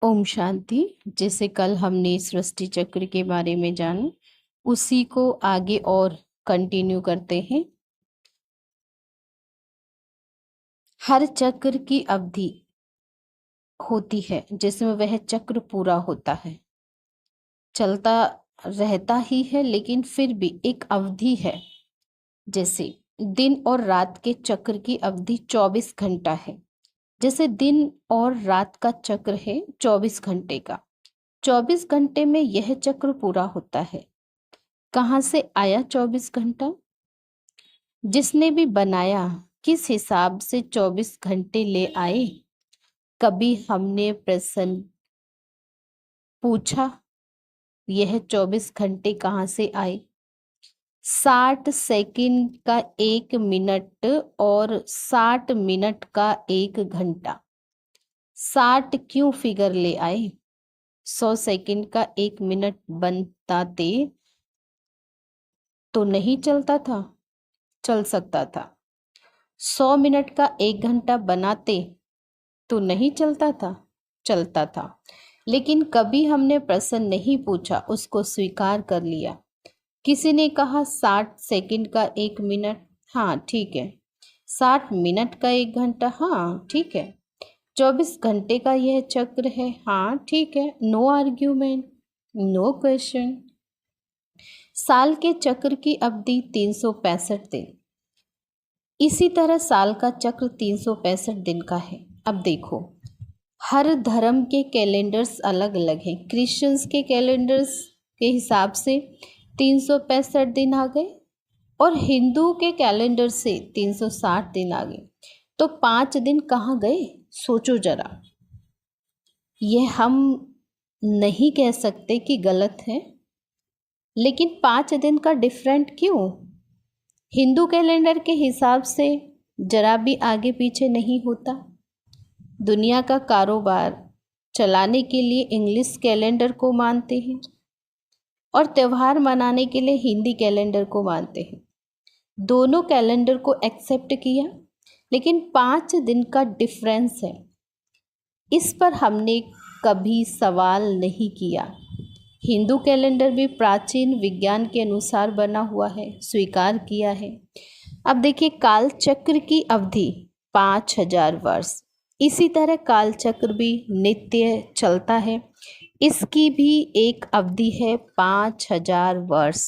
ओम शांति। जैसे कल हमने सृष्टि चक्र के बारे में जाना, उसी को आगे और कंटिन्यू करते हैं। हर चक्र की अवधि होती है जिसमें वह चक्र पूरा होता है, चलता रहता ही है, लेकिन फिर भी एक अवधि है। जैसे दिन और रात के चक्र की अवधि 24 घंटा है। जैसे दिन और रात का चक्र है 24 घंटे का, 24 घंटे में यह चक्र पूरा होता है। कहाँ से आया 24 घंटा? जिसने भी बनाया किस हिसाब से 24 घंटे ले आए? कभी हमने प्रश्न पूछा यह 24 घंटे कहाँ से आए? 60 सेकंड का 1 मिनट और 60 मिनट का 1 घंटा। 60 क्यों फिगर ले आए? 100 सेकंड का 1 मिनट बनाते तो नहीं चलता था, चल सकता था। 100 मिनट का 1 घंटा बनाते तो नहीं चलता था, चलता था। लेकिन कभी हमने प्रश्न नहीं पूछा, उसको स्वीकार कर लिया। किसी ने कहा 60 सेकंड का 1 मिनट, हाँ ठीक है। 60 मिनट का 1 घंटा, हाँ ठीक है। 24 घंटे का यह चक्र है, हाँ ठीक है। No argument, no question. साल के चक्र की अवधि 365 दिन। इसी तरह साल का चक्र 365 दिन का है। अब देखो, हर धर्म के कैलेंडर्स अलग अलग हैं। क्रिश्चियंस के कैलेंडर्स के हिसाब से 365 दिन आ गए और हिंदू के कैलेंडर से 360 दिन आ गए। तो 5 दिन कहाँ गए? सोचो जरा। यह हम नहीं कह सकते कि गलत है, लेकिन 5 दिन का डिफरेंट क्यों? हिंदू कैलेंडर के हिसाब से जरा भी आगे पीछे नहीं होता। दुनिया का कारोबार चलाने के लिए इंग्लिश कैलेंडर को मानते हैं और त्यौहार मनाने के लिए हिंदी कैलेंडर को मानते हैं। दोनों कैलेंडर को एक्सेप्ट किया, लेकिन 5 दिन का डिफरेंस है। इस पर हमने कभी सवाल नहीं किया। हिंदू कैलेंडर भी प्राचीन विज्ञान के अनुसार बना हुआ है, स्वीकार किया है। अब देखिए, काल चक्र की अवधि 5000 वर्ष। इसी तरह काल चक्र भी नित्य चलता है, इसकी भी एक अवधि है 5000 वर्ष।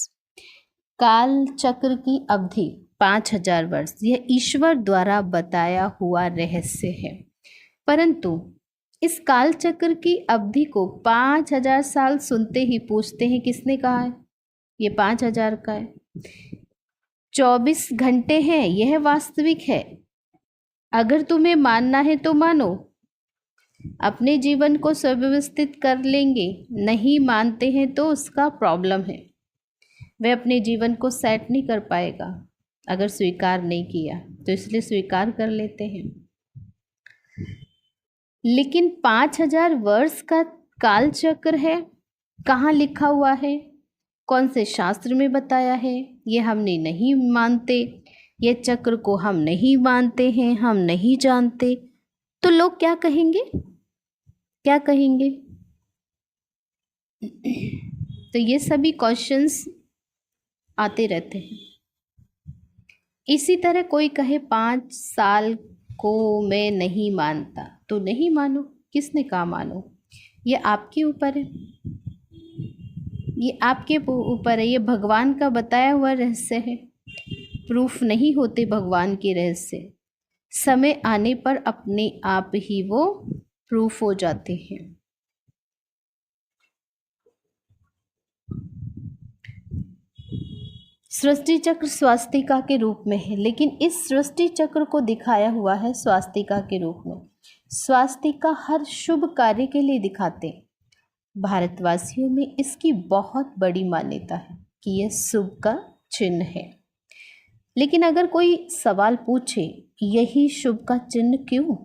काल चक्र की अवधि 5000 वर्ष, यह ईश्वर द्वारा बताया हुआ रहस्य है। परंतु इस काल चक्र की अवधि को 5000 साल सुनते ही पूछते हैं किसने कहा है? ये 5000 का है। 24 घंटे हैं, यह वास्तविक है। अगर तुम्हें मानना है तो मानो, अपने जीवन को सुव्यवस्थित कर लेंगे। नहीं मानते हैं तो उसका प्रॉब्लम है, वह अपने जीवन को सेट नहीं कर पाएगा अगर स्वीकार नहीं किया। तो इसलिए स्वीकार कर लेते हैं। लेकिन 5000 वर्ष का काल चक्र है, कहाँ लिखा हुआ है? कौन से शास्त्र में बताया है? ये हमने नहीं मानते, ये चक्र को हम नहीं मानते हैं, हम नहीं जानते। तो लोग क्या कहेंगे? क्या कहेंगे? तो ये सभी क्वेश्चंस आते रहते हैं। इसी तरह कोई कहे 5 साल को मैं नहीं मानता, तो नहीं मानो। किसने कहा मानो? ये आपके ऊपर है, ये आपके ऊपर है। ये भगवान का बताया हुआ रहस्य है। प्रूफ नहीं होते भगवान के रहस्य, समय आने पर अपने आप ही वो प्रूफ हो जाते हैं। सृष्टि चक्र स्वास्तिका के रूप में है, लेकिन इस सृष्टि चक्र को दिखाया हुआ है स्वास्तिका के रूप में। स्वास्तिका हर शुभ कार्य के लिए दिखाते हैं। भारतवासियों में इसकी बहुत बड़ी मान्यता है कि यह शुभ का चिन्ह है। लेकिन अगर कोई सवाल पूछे यही शुभ का चिन्ह क्यों,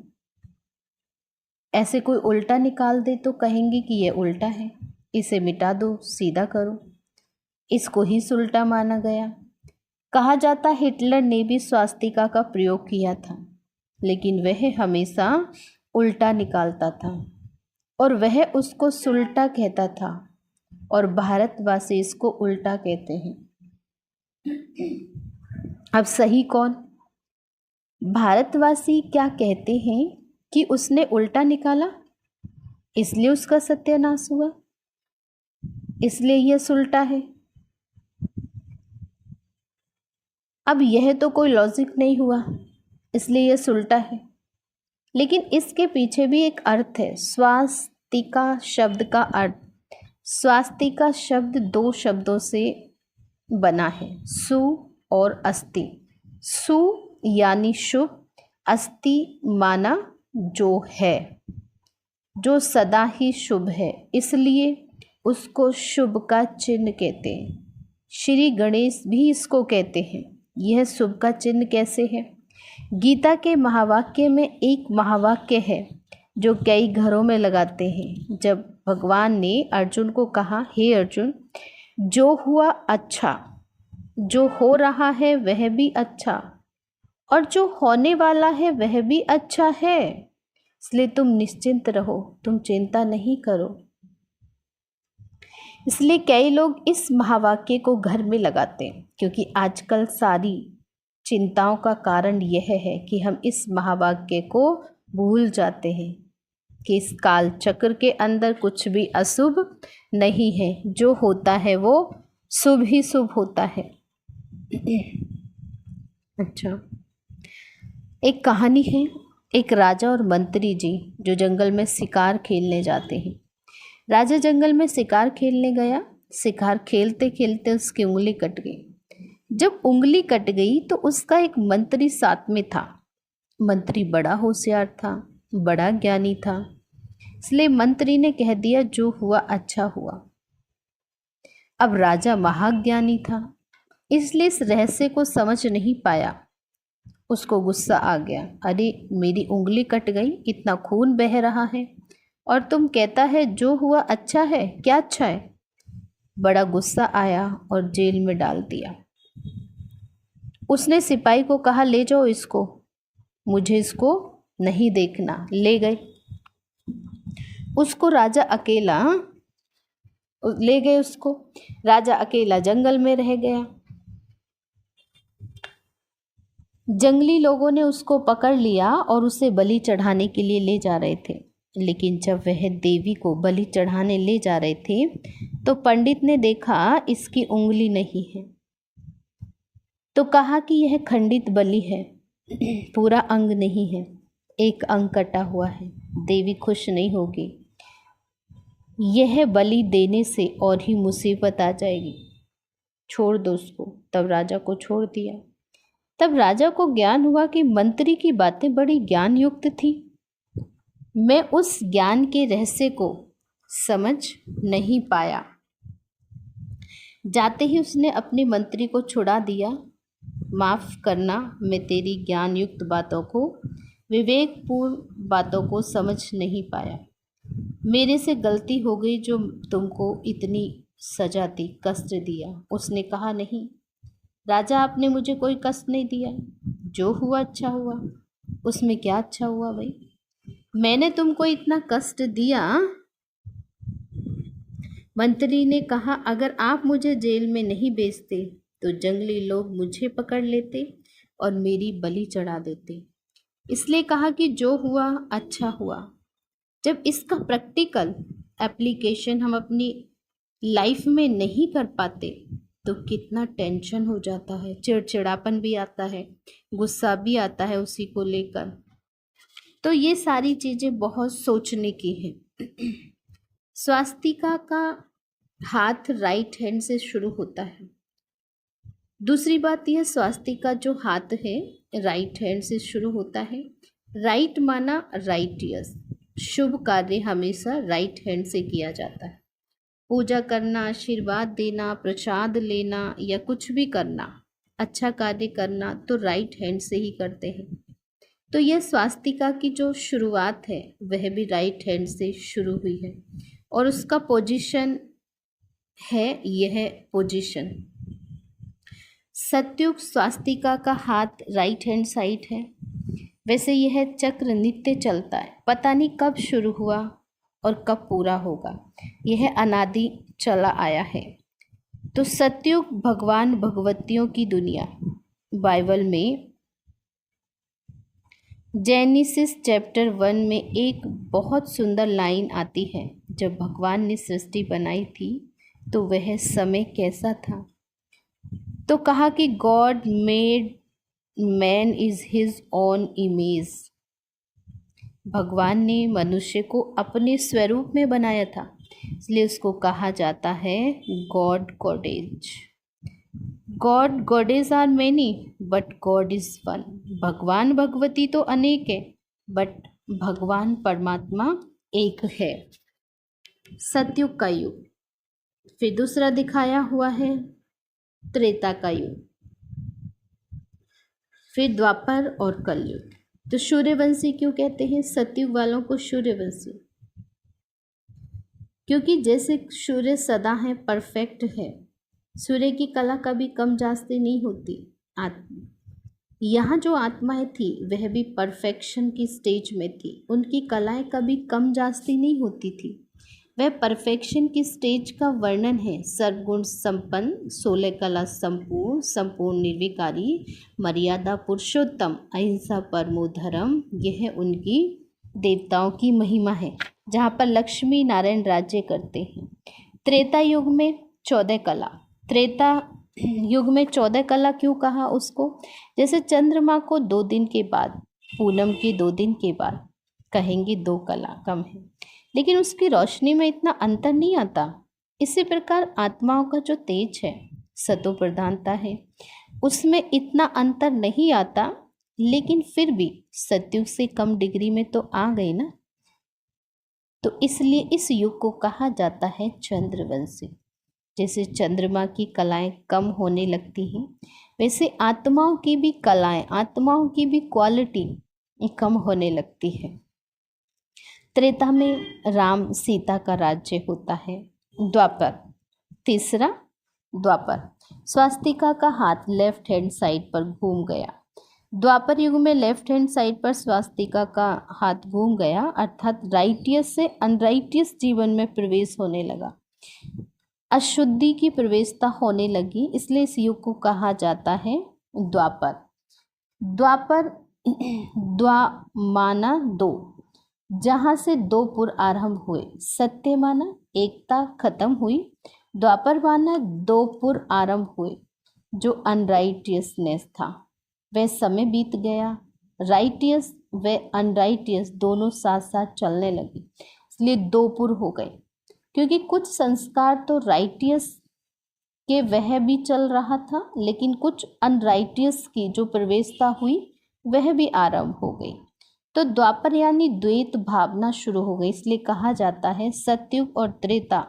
ऐसे कोई उल्टा निकाल दे तो कहेंगे कि यह उल्टा है, इसे मिटा दो, सीधा करो। इसको ही उल्टा माना गया। कहा जाता हिटलर ने भी स्वास्तिका का प्रयोग किया था, लेकिन वह हमेशा उल्टा निकालता था। और वह उसको सुलटा कहता था, और भारतवासी इसको उल्टा कहते हैं। अब सही कौन? भारतवासी क्या कहते हैं कि उसने उल्टा निकाला, इसलिए उसका सत्यानाश हुआ, इसलिए यह सुलटा है। अब यह तो कोई लॉजिक नहीं हुआ, इसलिए यह सुलटा है। लेकिन इसके पीछे भी एक अर्थ है। स्वास्तिका शब्द का अर्थ, स्वास्तिका शब्द दो शब्दों से बना है, सु और अस्ति। सु यानी शुभ, अस्ति माना जो है, जो सदा ही शुभ है, इसलिए उसको शुभ का चिन्ह कहते हैं। श्री गणेश भी इसको कहते हैं। यह शुभ का चिन्ह कैसे है? गीता के महावाक्य में एक महावाक्य है जो कई घरों में लगाते हैं। जब भगवान ने अर्जुन को कहा, हे अर्जुन, जो हुआ अच्छा, जो हो रहा है वह भी अच्छा, और जो होने वाला है वह भी अच्छा है, इसलिए तुम निश्चिंत रहो, तुम चिंता नहीं करो। इसलिए कई लोग इस महावाक्य को घर में लगाते हैं, क्योंकि आजकल सारी चिंताओं का कारण यह है कि हम इस महावाक्य को भूल जाते हैं कि इस काल चक्र के अंदर कुछ भी अशुभ नहीं है, जो होता है वो शुभ ही शुभ होता है। अच्छा, एक कहानी है, एक राजा और मंत्री जी जो जंगल में शिकार खेलने जाते हैं। राजा जंगल में शिकार खेलने गया, शिकार खेलते खेलते उसकी उंगली कट गई। जब उंगली कट गई तो उसका एक मंत्री साथ में था। मंत्री बड़ा होशियार था, बड़ा ज्ञानी था, इसलिए मंत्री ने कह दिया, जो हुआ अच्छा हुआ। अब राजा महाज्ञानी था, इसलिए इस रहस्य को समझ नहीं पाया। उसको गुस्सा आ गया, अरे मेरी उंगली कट गई, इतना खून बह रहा है, और तुम कहता है जो हुआ अच्छा है, क्या अच्छा है? बड़ा गुस्सा आया और जेल में डाल दिया। उसने सिपाही को कहा, ले जाओ इसको, मुझे इसको नहीं देखना। ले गए उसको, राजा अकेला ले गए उसको। राजा अकेला जंगल में रह गया। जंगली लोगों ने उसको पकड़ लिया और उसे बलि चढ़ाने के लिए ले जा रहे थे। लेकिन जब वह देवी को बलि चढ़ाने ले जा रहे थे तो पंडित ने देखा इसकी उंगली नहीं है, तो कहा कि यह खंडित बलि है, पूरा अंग नहीं है, एक अंग कटा हुआ है, देवी खुश नहीं होगी, यह बलि देने से और ही मुसीबत आ जाएगी, छोड़ दो उसको। तब राजा को छोड़ दिया। तब राजा को ज्ञान हुआ कि मंत्री की बातें बड़ी ज्ञान युक्त थी। मैं उस ज्ञान के रहस्य को समझ नहीं पाया। जाते ही उसने अपने मंत्री को छुड़ा दिया। माफ़ करना, मैं तेरी ज्ञान युक्त बातों को, विवेकपूर्ण बातों को समझ नहीं पाया। मेरे से गलती हो गई जो तुमको इतनी सजा दी, कष्ट दिया। उसने कहा, नहीं राजा, आपने मुझे कोई कष्ट नहीं दिया, जो हुआ अच्छा हुआ। उसमें क्या अच्छा हुआ भाई? मैंने तुमको इतना कष्ट दिया। मंत्री ने कहा, अगर आप मुझे जेल में नहीं भेजते तो जंगली लोग मुझे पकड़ लेते और मेरी बलि चढ़ा देते। इसलिए कहा कि जो हुआ अच्छा हुआ। जब इसका प्रैक्टिकल एप्लीकेशन हम अपनी लाइफ में नहीं कर पाते तो कितना टेंशन हो जाता है, चिड़चिड़ापन भी आता है, गुस्सा भी आता है उसी को लेकर। तो ये सारी चीज़ें बहुत सोचने की हैं। स्वास्तिका का हाथ राइट हैंड से शुरू होता है। दूसरी बात यह, स्वास्तिका जो हाथ है राइट हैंड से शुरू होता है। राइट माना राइटियस, शुभ कार्य हमेशा राइट हैंड से किया जाता है। पूजा करना, आशीर्वाद देना, प्रसाद लेना या कुछ भी करना, अच्छा कार्य करना तो राइट हैंड से ही करते हैं। तो यह स्वास्तिका की जो शुरुआत है वह भी राइट हैंड से शुरू हुई है और उसका पोजीशन है यह पोजीशन। सत्युग स्वास्तिका का हाथ राइट हैंड साइड है। वैसे यह चक्र नित्य चलता है, पता नहीं कब शुरू हुआ और कब पूरा होगा, यह अनादि चला आया है। तो सतयुग भगवान भगवतियों की दुनिया। बाइबल में जेनेसिस चैप्टर 1 में एक बहुत सुंदर लाइन आती है, जब भगवान ने सृष्टि बनाई थी तो वह समय कैसा था। तो कहा कि God made man is his own image. भगवान ने मनुष्य को अपने स्वरूप में बनाया था, इसलिए उसको कहा जाता है god goddess. God goddess are many but god is one. भगवान भगवती तो अनेक है बट भगवान परमात्मा एक है। सतयुग का युग। फिर दूसरा दिखाया हुआ है त्रेता का युग, फिर द्वापर और कलयुग। तो सूर्यवंशी क्यों कहते हैं सतयुग वालों को सूर्यवंशी? क्योंकि जैसे सूर्य सदा है, परफेक्ट है, सूर्य की कला कभी कम जास्ती नहीं होती। यहाँ जो आत्माएं थी वह भी परफेक्शन की स्टेज में थी, उनकी कलाएं कभी कम जास्ती नहीं होती थी। वह परफेक्शन की स्टेज का वर्णन है। सर्वगुण संपन्न, 16 कला संपूर्ण, संपूर्ण निर्विकारी, मर्यादा पुरुषोत्तम, अहिंसा परमो धर्म, यह उनकी देवताओं की महिमा है, जहाँ पर लक्ष्मी नारायण राज्य करते हैं। त्रेता युग में 14 कला। त्रेता युग में 14 कला क्यों कहा उसको? जैसे चंद्रमा को 2 दिन के बाद, पूनम के 2 दिन के बाद कहेंगे 2 कला कम है, लेकिन उसकी रोशनी में इतना अंतर नहीं आता। इसी प्रकार आत्माओं का जो तेज है, सतो प्रधानता है, उसमें इतना अंतर नहीं आता, लेकिन फिर भी सतयुग से कम डिग्री में तो आ गई ना। तो इसलिए इस युग को कहा जाता है चंद्रवंशी। जैसे चंद्रमा की कलाएं कम होने लगती हैं, वैसे आत्माओं की भी कलाएं, आत्माओं की भी क्वालिटी कम होने लगती है। त्रेता में राम सीता का राज्य होता है। द्वापर, तीसरा द्वापर, स्वास्तिका का हाथ लेफ्ट हैंड साइड पर घूम गया। द्वापर युग में लेफ्ट हैंड साइड पर स्वास्तिका का हाथ घूम गया, अर्थात राइटियस से अनराइटियस जीवन में प्रवेश होने लगा, अशुद्धि की प्रवेशता होने लगी, इसलिए इस युग को कहा जाता है द्वापर। द्वापर द्वा माना 2, जहाँ से 2 पुर आरंभ हुए। सत्य माना एकता खत्म हुई, द्वापर माना 2 पुर आरंभ हुए। जो अनराइटियसनेस था वह समय बीत गया, राइटियस व अनराइटियस दोनों साथ साथ चलने लगे, इसलिए 2 पुर हो गए। क्योंकि कुछ संस्कार तो राइटियस के वह भी चल रहा था, लेकिन कुछ अनराइटियस की जो प्रवेशता हुई वह भी आरंभ हो गई। तो द्वापर यानी द्वैत भावना शुरू हो गई, इसलिए कहा जाता है सतयुग और त्रेता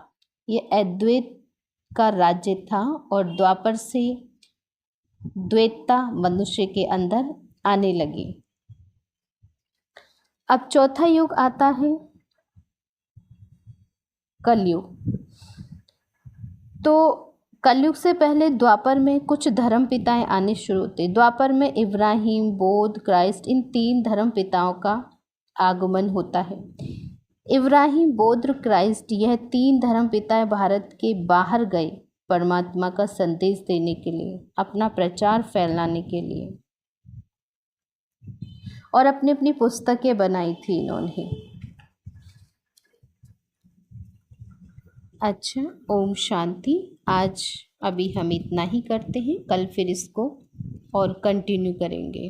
ये अद्वैत का राज्य था, और द्वापर से द्वैतता मनुष्य के अंदर आने लगी। अब चौथा युग आता है कलयुग। तो कलयुग से पहले द्वापर में कुछ धर्म पिताएं आने शुरू होते। द्वापर में इब्राहिम, बौद्ध, क्राइस्ट, इन 3 धर्म पिताओं का आगमन होता है। इब्राहिम, बौद्ध, क्राइस्ट, यह 3 धर्म पिताएं भारत के बाहर गए परमात्मा का संदेश देने के लिए, अपना प्रचार फैलाने के लिए, और अपनी अपनी पुस्तकें बनाई थी इन्होंने। अच्छा, ओम शांति। आज अभी हम इतना ही करते हैं, कल फिर इसको और कंटिन्यू करेंगे।